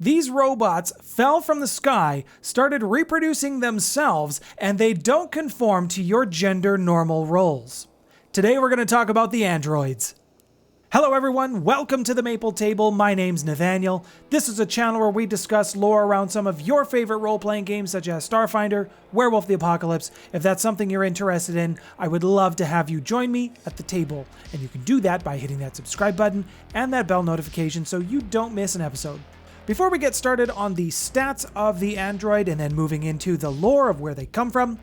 These robots fell from the sky, started reproducing themselves, and they don't conform to your gender normal roles. Today we're going to talk about the androids. Hello everyone, welcome to the Maple Table. My name's Nathaniel. This is a channel where we discuss lore around some of your favorite role-playing games such as Starfinder, Werewolf the Apocalypse. If that's something you're interested in, I would love to have you join me at the table. And you can do that by hitting that subscribe button and that bell notification so you don't miss an episode. Before we get started on the stats of the android and then moving into the lore of where they come from,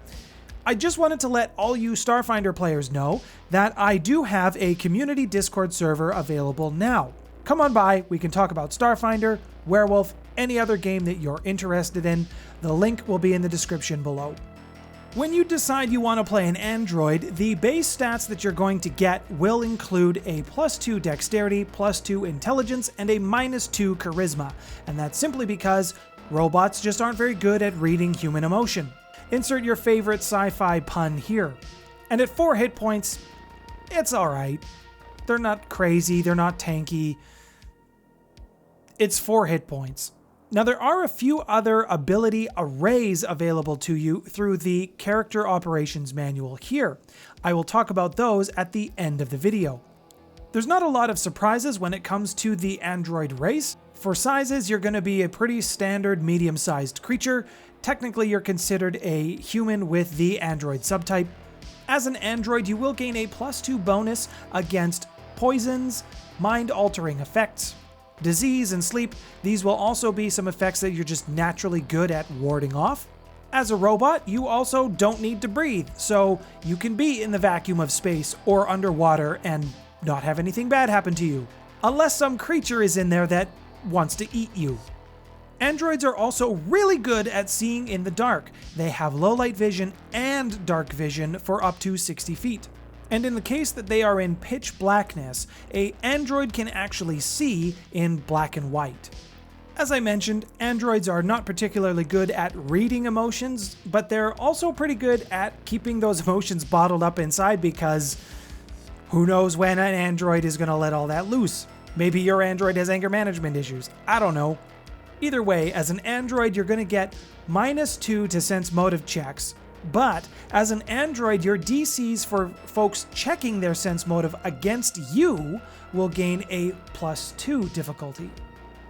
I just wanted to let all you Starfinder players know that I do have a community Discord server available now. Come on by, we can talk about Starfinder, Werewolf, any other game that you're interested in. The link will be in the description below. When you decide you want to play an android, the base stats that you're going to get will include a +2 dexterity, +2 intelligence, and a -2 charisma. And that's simply because robots just aren't very good at reading human emotion. Insert your favorite sci-fi pun here. And at 4 hit points, it's alright. They're not crazy, they're not tanky. It's 4 hit points. Now there are a few other ability arrays available to you through the Character Operations Manual here. I will talk about those at the end of the video. There's not a lot of surprises when it comes to the android race. For sizes, you're going to be a pretty standard medium-sized creature. Technically, you're considered a human with the android subtype. As an android, you will gain a +2 bonus against poisons, mind-altering effects, disease, and sleep. These will also be some effects that you're just naturally good at warding off. As a robot, you also don't need to breathe, so you can be in the vacuum of space or underwater and not have anything bad happen to you, unless some creature is in there that wants to eat you. Androids are also really good at seeing in the dark. They have low light vision and dark vision for up to 60 feet. And in the case that they are in pitch blackness, an android can actually see in black and white. As I mentioned, androids are not particularly good at reading emotions, but they're also pretty good at keeping those emotions bottled up inside because who knows when an android is going to let all that loose. Maybe your android has anger management issues. I don't know. Either way, as an android, you're going to get -2 to sense motive checks. But as an android, your DCs for folks checking their sense motive against you will gain a +2 difficulty.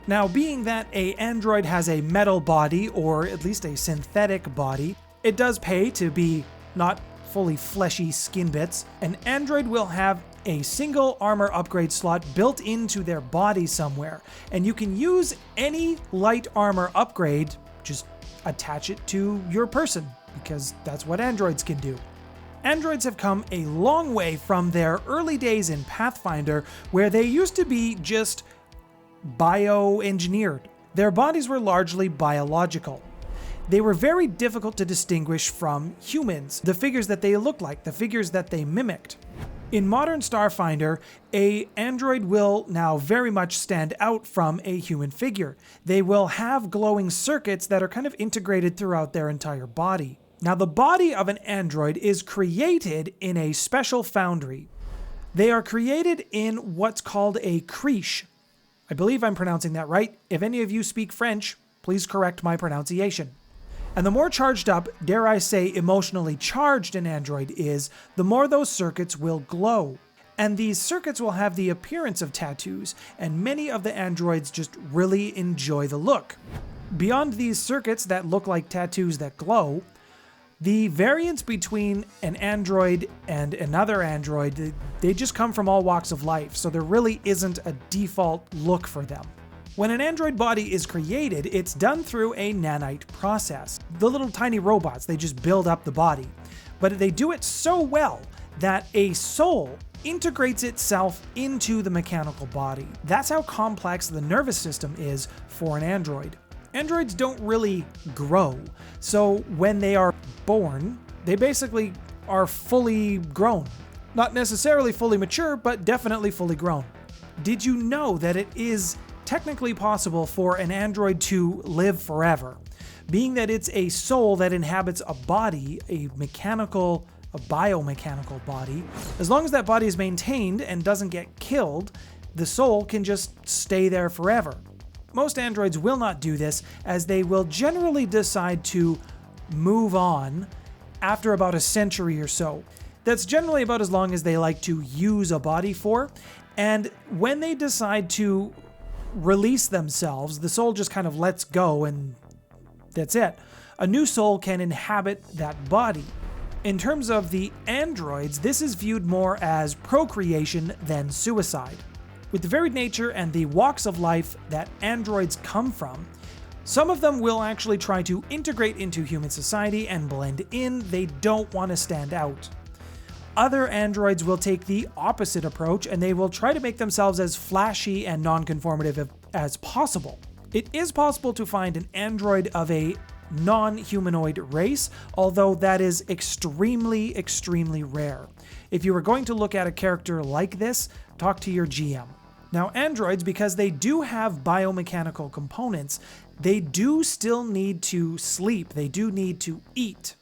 Now, being that an android has a metal body, or at least a synthetic body, it does pay to be not fully fleshy skin bits. An android will have a single armor upgrade slot built into their body somewhere, and you can use any light armor upgrade, just attach it to your person, because that's what androids can do. Androids have come a long way from their early days in Pathfinder, where they used to be just bioengineered. Their bodies were largely biological. They were very difficult to distinguish from humans, the figures that they looked like, the figures that they mimicked. In modern Starfinder, an android will now very much stand out from a human figure. They will have glowing circuits that are kind of integrated throughout their entire body. Now, the body of an android is created in a special foundry. They are created in what's called a creche. I believe I'm pronouncing that right. If any of you speak French, please correct my pronunciation. And the more charged up, dare I say emotionally charged an android is, the more those circuits will glow. And these circuits will have the appearance of tattoos, and many of the androids just really enjoy the look. Beyond these circuits that look like tattoos that glow, the variance between an android and another android, they just come from all walks of life, so there really isn't a default look for them. When an android body is created, it's done through a nanite process. The little tiny robots, they just build up the body. But they do it so well that a soul integrates itself into the mechanical body. That's how complex the nervous system is for an android. Androids don't really grow, so when they are born, they basically are fully grown. Not necessarily fully mature, but definitely fully grown. Did you know that it is technically possible for an android to live forever, being that it's a soul that inhabits a body, a biomechanical body? As long as that body is maintained and doesn't get killed, the soul can just stay there forever. Most androids will not do this, as they will generally decide to move on after about a century or so. That's generally about as long as they like to use a body for, and when they decide to release themselves, the soul just kind of lets go and that's it. A new soul can inhabit that body. In terms of the androids, this is viewed more as procreation than suicide. With the varied nature and the walks of life that androids come from, some of them will actually try to integrate into human society and blend in. They don't want to stand out. Other androids will take the opposite approach, and they will try to make themselves as flashy and non-conformative as possible. It is possible to find an android of a non-humanoid race, although that is extremely, extremely rare. If you were going to look at a character like this, talk to your GM. Now, androids, because they do have biomechanical components, they do still need to sleep, they do need to eat.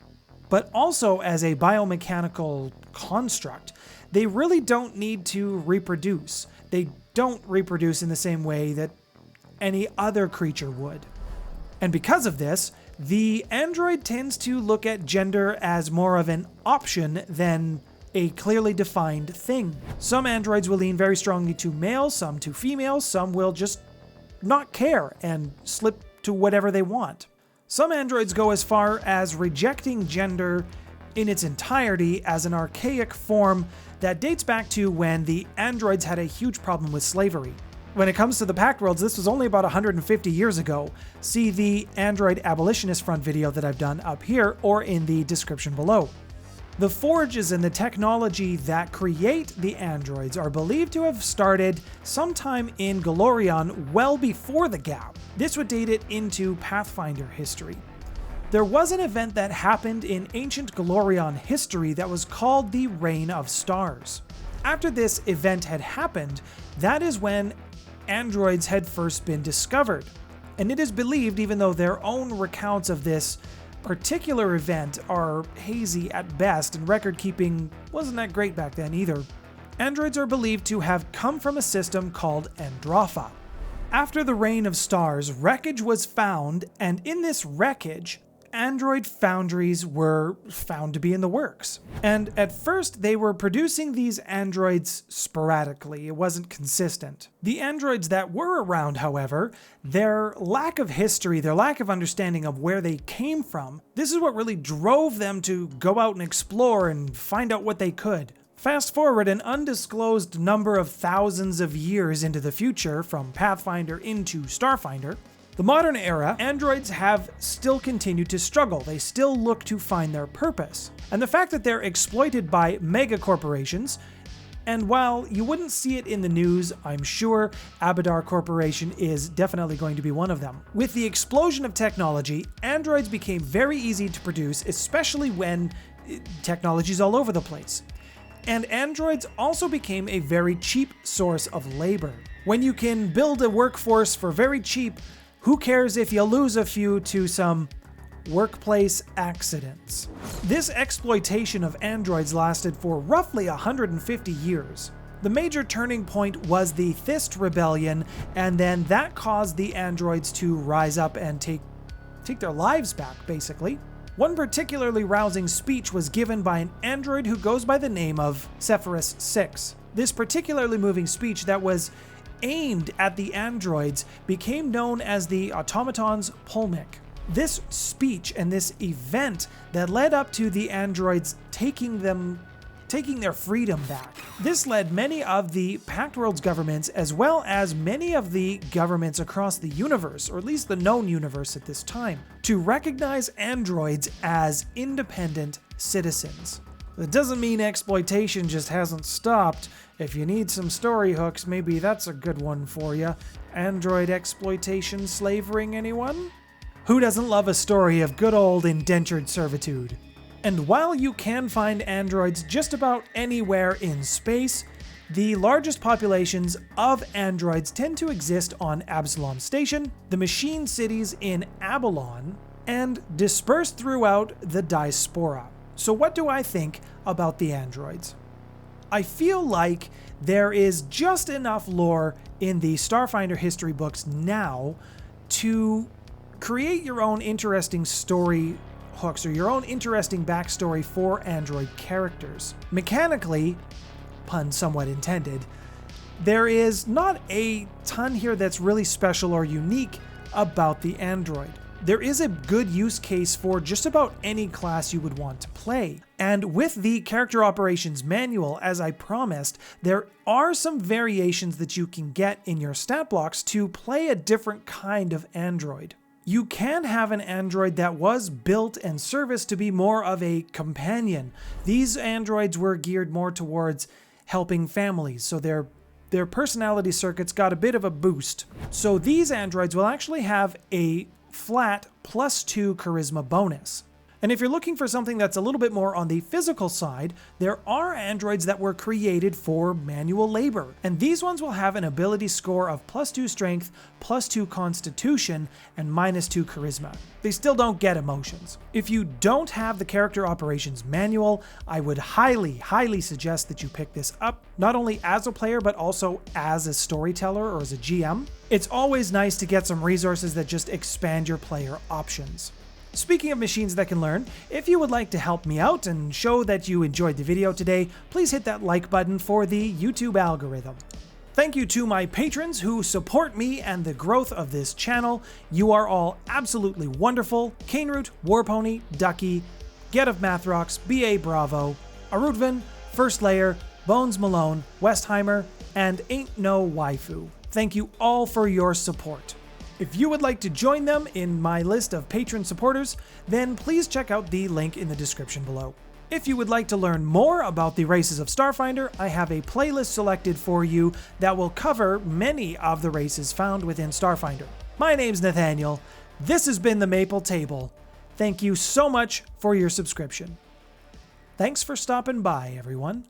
But also as a biomechanical construct, they really don't need to reproduce. They don't reproduce in the same way that any other creature would. And because of this, the android tends to look at gender as more of an option than a clearly defined thing. Some androids will lean very strongly to male, some to female, some will just not care and slip to whatever they want. Some androids go as far as rejecting gender in its entirety as an archaic form that dates back to when the androids had a huge problem with slavery. When it comes to the Pact Worlds, this was only about 150 years ago. See the Android Abolitionist Front video that I've done up here or in the description below. The forges and the technology that create the androids are believed to have started sometime in Galorion well before the gap. This would date it into Pathfinder history. There was an event that happened in ancient Galorion history that was called the Reign of Stars. After this event had happened, that is when androids had first been discovered. And it is believed, even though their own recounts of this particular event are hazy at best, and record keeping wasn't that great back then either, androids are believed to have come from a system called Andropha. After the Reign of Stars, wreckage was found, and in this wreckage, android foundries were found to be in the works. And at first, they were producing these androids sporadically. It wasn't consistent. The androids that were around, however, their lack of history, their lack of understanding of where they came from, this is what really drove them to go out and explore and find out what they could. Fast forward an undisclosed number of thousands of years into the future, from Pathfinder into Starfinder, the modern era, androids have still continued to struggle. They still look to find their purpose. And the fact that they're exploited by mega corporations, and while you wouldn't see it in the news, I'm sure Abadar Corporation is definitely going to be one of them. With the explosion of technology, androids became very easy to produce, especially when technology's all over the place. And androids also became a very cheap source of labor. When you can build a workforce for very cheap, who cares if you lose a few to some workplace accidents? This exploitation of androids lasted for roughly 150 years. The major turning point was the Thist Rebellion, and then that caused the androids to rise up and take their lives back, basically. One particularly rousing speech was given by an android who goes by the name of Sephirus 6. This particularly moving speech that was aimed at the androids became known as the Automaton's Polmic. This speech and this event that led up to the androids taking their freedom back. This led many of the Pact Worlds governments, as well as many of the governments across the universe, or at least the known universe at this time, to recognize androids as independent citizens. That doesn't mean exploitation just hasn't stopped. If you need some story hooks, maybe that's a good one for you. Android exploitation slavering, anyone? Who doesn't love a story of good old indentured servitude? And while you can find androids just about anywhere in space, the largest populations of androids tend to exist on Absalom Station, the machine cities in Abalon, and dispersed throughout the diaspora. So what do I think about the androids? I feel like there is just enough lore in the Starfinder history books now to create your own interesting story hooks or your own interesting backstory for android characters. Mechanically, pun somewhat intended, there is not a ton here that's really special or unique about the android. There is a good use case for just about any class you would want to play. And with the character operations manual, as I promised, there are some variations that you can get in your stat blocks to play a different kind of android. You can have an android that was built and serviced to be more of a companion. These androids were geared more towards helping families, so their personality circuits got a bit of a boost. So these androids will actually have a flat +2 charisma bonus. And if you're looking for something that's a little bit more on the physical side, there are androids that were created for manual labor. And these ones will have an ability score of +2 strength, +2 constitution, and -2 charisma. They still don't get emotions. If you don't have the character operations manual, I would highly suggest that you pick this up, not only as a player, but also as a storyteller or as a GM. It's always nice to get some resources that just expand your player options. Speaking of machines that can learn, if you would like to help me out and show that you enjoyed the video today, please hit that like button for the YouTube algorithm. Thank you to my patrons who support me and the growth of this channel. You are all absolutely wonderful. Caneroot, Warpony, Ducky, Get of Mathrocks, B.A. Bravo, Arutvan, First Layer, Bones Malone, Westheimer, and Ain't No Waifu. Thank you all for your support. If you would like to join them in my list of patron supporters, then please check out the link in the description below. If you would like to learn more about the races of Starfinder, I have a playlist selected for you that will cover many of the races found within Starfinder. My name's Nathaniel. This has been the Maple Table. Thank you so much for your subscription. Thanks for stopping by, everyone.